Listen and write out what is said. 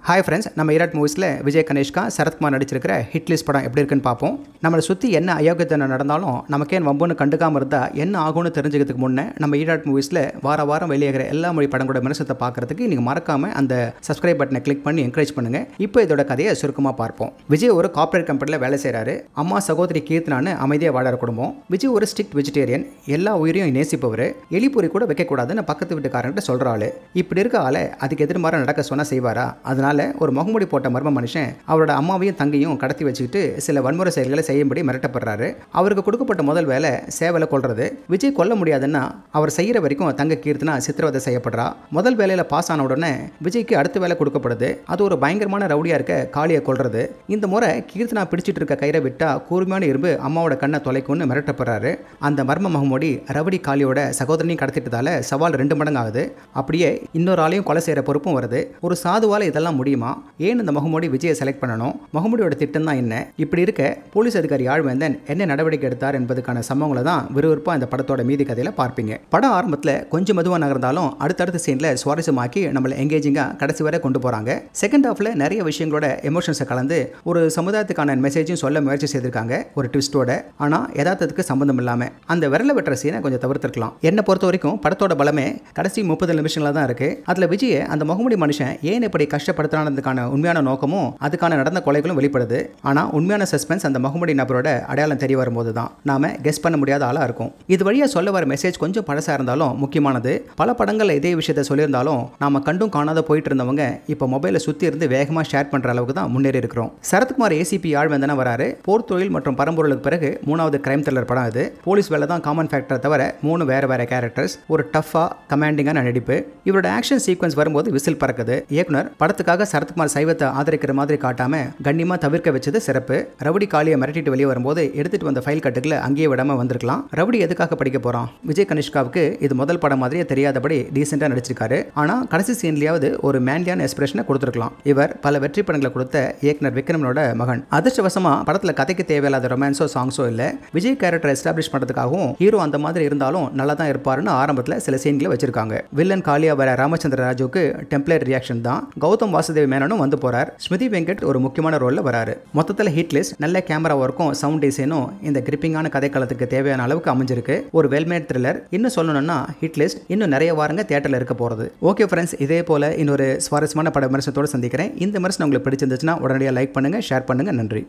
Hi friends, நம்ம Erode மூவிஸில் Vijay கணேஷ்கா Sarathkumar நடிச்சிருக்கிற hit list படம் எப்படி இருக்குன்னு பார்ப்போம். நம்மளை சுற்றி என்ன அயோக்கியத்தனம் நடந்தாலும் நமக்கே வம்புன்னு கண்டுக்காமல் இருந்தால் என்ன ஆகும்னு தெரிஞ்சுக்கிறதுக்கு முன்னே நம்ம ஈராட் மூவிஸில் வாரம் வெளியாகிற எல்லா மொழி படங்களோட விமர்சனத்தை பார்க்கறதுக்கு நீங்கள் மறக்காமல் அந்த சப்ஸ்கிரைப் பட்டனை கிளிக் பண்ணி என்கரேஜ் பண்ணுங்கள். இப்போ இதோட கதையை சுருக்கமாக பார்ப்போம். விஜய் ஒரு கார்ப்பரேட் கம்பெனியில் வேலை செய்கிறாரு. அம்மா சகோதரி கீர்த்தனான்னு அமைதியாக வாழற குடும்பம். விஜய் ஒரு ஸ்ட்ரிக்ட் வெஜிடேரியன், எல்லா உயிரையும் நேசிப்பவர், எலிப்பொறி கூட வைக்கக்கூடாதுன்னு பக்கத்து வீட்டுக்காரங்கிட்ட சொல்கிறாள். இப்படி இருக்க ஆளை அதுக்கு எதிர்மாற நடக்க சொன்னால் செய்வாரா? அதனால ஒரு முகமூடி போட்ட மர்ம மனுஷன் அவரோட அம்மாவையும் தங்கையும் கடத்தி வச்சுக்கிட்டு சில வன்முறை செயல்களை செய்யும்படி மிரட்டப்படுறாரு. அவருக்கு கொடுக்கப்பட்ட முதல் வேலை சேவலை கொல்றது. விஜய் கொல்ல முடியாதுன்னா அவர் செய்யற வரைக்கும் தங்க கீர்த்தனா சித்திரவதை செய்யப்படுறா. முதல் வேலையில பாஸ் ஆன உடனே விஜய்க்கு அடுத்த வேலை கொடுக்கப்படுது. அது ஒரு பயங்கரமான ரவுடியா இருக்க காளியை கொல்றது. இந்த முறை கீர்த்தனா பிடிச்சிட்டு இருக்க கயிறை விட்டா கூர்மையான இரும்பு அம்மாவோட கண்ணை தொலைக்கும்னு மிரட்டப்படுறாரு. அந்த மர்ம முகமூடி ரவுடி காளியோட சகோதரனையும் கடத்திட்டதால சவால் 2 மடங்கு ஆகுது. அப்படியே இன்னொரு ஆளையும் கொலை செய்யற பொறுப்பும் வருது. ஒரு சாதுவால இதெல்லாம் முடியுமா? ஏன் இந்த முகமூடி விஜயை செலக்ட் பண்ணணும்? முகமூடியோட திட்டம் தான் என்ன? இப்படி இருக்க போலீஸ் அதிகாரி ஆழ்வேந்தன் என்ன நடவடிக்கை எடுத்தார் என்பதுக்கான சம்பவங்களை தான் விறுவிறுப்பாக இந்த படத்தோட மீதி கதையில பார்ப்பீங்க. படம் ஆரம்பத்தில் கொஞ்சம் மெதுவாக நகர்ந்தாலும் அடுத்தடுத்த சீன்ல சுவாரஸ்யமாக்கி நம்மளை எங்கேஜிங்கா கடைசி வரை கொண்டு போறாங்க. செகண்ட் ஹாஃப்ல நிறைய விஷயங்களோட எமோஷன்ஸை கலந்து ஒரு சமுதாயத்துக்கான மெசேஜும் சொல்ல முயற்சி செய்திருக்காங்க ஒரு ட்விஸ்டோட. ஆனா யதார்த்தத்துக்கு சம்பந்தம் இல்லாம அந்த விரல வெட்டுற சீனை கொஞ்சம் தவிர்த்திருக்கலாம். என்னை பொறுத்த வரைக்கும் படத்தோட பலமே கடைசி 30 நிமிஷங்களா தான் இருக்கு. அதுல விஜய் அந்த முகமூடி மனுஷன் ஏன் இப்படி கஷ்டப்படுத்தினானதுக்கான உண்மையான நோக்கமும் அதுக்கான நடந்த கொலைகளும் வெளிப்படுது. ஆனா உண்மையான சஸ்பென்ஸ் அந்த முகமூடி நபரோட அடையாளம் தெரிய வரும்போது தான் நாம கெஸ் பண்ண முடியாத ஆளா இருக்கும். இது வழியா சொல்ல வர மெசேஜ் கொஞ்சம் பழசா இருந்தாலும் முக்கியமானது. பல படங்கள்ல இதே விஷயத்தை சொல்லியிருந்தாலும் நாம கண்டும் காணாத போயிட்டு இருந்தவங்க இப்ப மொபைலை சுத்தி இருந்து வேகமா ஷேர் பண்ற அளவுக்கு தான் முன்னேறி இருக்கிறோம். சரத்குமார் ஏசிபி ஆழ்வேந்தனா வராரு. போர் தொழில் மற்றும் பரம்பொருளுக்கு பிறகு 3வது கிரைம் த்ரில்லர் படம் இது. போலீஸ் வேலை தான் காமன் ஃபேக்டரை தவிர 3 வேற கேரக்டர்ஸ். ஒரு டஃபா கமாண்டிங்கான நடிப்பு. இவரோட ஆக்ஷன் சீக்வன்ஸ் வரும்போது விசில் பறக்குது. இயக்குனர் படத்துக்காக சரத்குமார் சைவத்தை ஆதரிக்கிற மாதிரி காட்டாம கண்ணியமா தவிர்க்க வச்சது சிறப்பு. ரவுடி காளியை மிரட்டிட்டு வெளியே வரும்போது எடுத்துட்டு வந்த ஃபைல் கட்டுகளை அங்கேயே விடாம வந்திருக்கலாம். ரவுடி எதுக்காக படிக்க போறான்? விஜய் கனிஷ்காவுக்கு இது முதல் படம் மாதிரியே தெரியாதபடி டீசெண்டா நடிச்சிருக்காரு. ஆனா கடைசி சீன்லயாவது ஒரு மேன்லியான எக்ஸ்பிரஷனை கொடுத்திருக்கலாம். இவர் பல வெற்றி படங்களை கொடுத்த இயக்குனர் விக்ரமனோட மகன். அதிர்ஷ்டவசமா படத்துல கதைக்கு தேவையில்லாத ரொமான்ஸோ சாங்ஸோ இல்ல. விஜய் கேரக்டர் எஸ்டாப்ளிஷ் பண்றதுக்காகவும் ஹீரோ அந்த மாதிரி இருந்தாலும் நல்லா தான் இருப்பாருன்னு ஆரம்பத்துல சில சீன்களை வச்சிருக்காங்க. வில்லன் காளியா வர ராமச்சந்திர ராஜுக்கு டெம்ப்ளேட் ரியாக்ஷன் தான். கௌதம் வாசுதேவ் மேனனும் வந்து போறார். ஸ்மிருதி வெங்கட் ஒரு முக்கியமான ரோல்ல வராரு. மொத்தத்தில் ஹிட் லிஸ்ட் நல்ல கேமரா ஒர்க்கும் சவுண்ட் டிசைனும் இந்த கிரிப்பிங்கான கதைக்களத்துக்கு தேவையான அளவுக்கு அமைஞ்சிருக்கு. ஒரு வெல்மேட் த்ரில்லர். இன்னும் சொல்லணும்னா ஹிட் லிஸ்ட் இன்னும் நிறைய வாரங்க தியேட்டர்ல இருக்க போறது. ஓகே ஃப்ரெண்ட்ஸ், இதே போல இன்னொரு சுவாரஸ்யமான பட விமர்சனத்தோடு சந்திக்கிறேன். இந்த விமர்சனம் உங்களுக்கு பிடிச்சிருந்துச்சுன்னா உடனடியாக லைக் பண்ணுங்க, ஷேர் பண்ணுங்க. நன்றி.